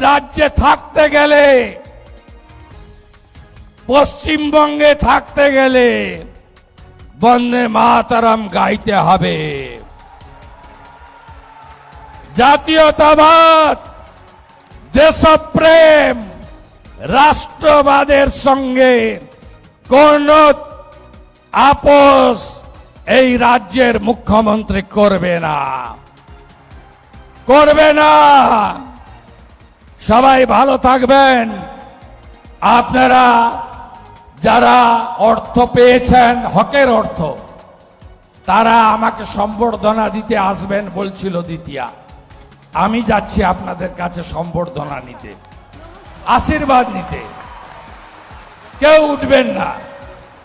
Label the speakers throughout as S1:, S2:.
S1: রাজ্যে থাকতে গেলে, পশ্চিমবঙ্গে থাকতে গেলে বন্দে মাতরম গাইতে হবে। জাতীয়তাবাদ, দেশপ্রেম, রাষ্ট্রবাদের সঙ্গে কোন আপোষ এই রাজ্যের মুখ্যমন্ত্রী করবে না, করবে না। সবাই ভালো থাকবেন। আপনারা যারা অর্থ পেয়েছেন, হকের অর্থ, তারা আমাকে সম্বর্ধনা দিতে আসবেন বলছিল দ্বিতীয়া। আমি যাচ্ছি আপনাদের কাছে সম্বর্ধনা নিতে, আশীর্বাদ নিতে। কেউ উঠবেন না,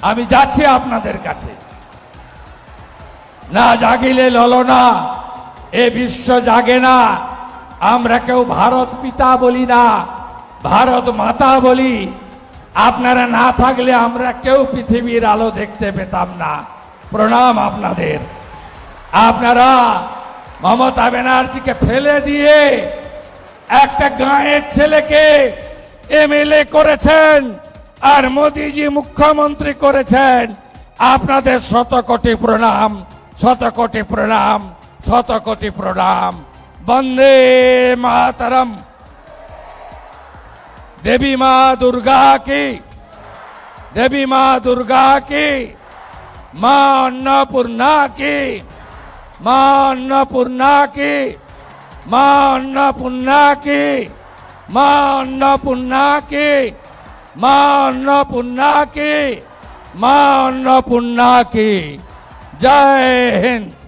S1: আমি যাচ্ছি আপনাদের কাছে। না জাগিলে ললনা, এ বিশ্ব জাগে না। আমরা কেউ ভারত পিতা বলি না, ভারত মাতা বলি। আপনারা না থাকলে আমরা কেউ পৃথিবীর আলো দেখতে পেতাম না। প্রণাম আপনাদের। আপনারা মমতা ব্যানার্জিকে ফেলে দিয়ে একটা গাঁয়ের ছেলেকে এমএলএ করেছেন, আর মোদিজি মুখ্যমন্ত্রী করেছেন। আপনাদের শত কোটি প্রণাম, শত কোটি প্রণাম, শত কোটি প্রণাম। বন্দে মাতরম। देवी मां दुर्गा की, देवी मां दुर्गा की, मां अन्नपूर्णा की, मां अन्नपूर्णा की, मां अन्नपूर्णा की, मां अन्नपूर्णा की, मां अन्नपूर्णा की, मां अन्नपूर्णा की। जय हिंद।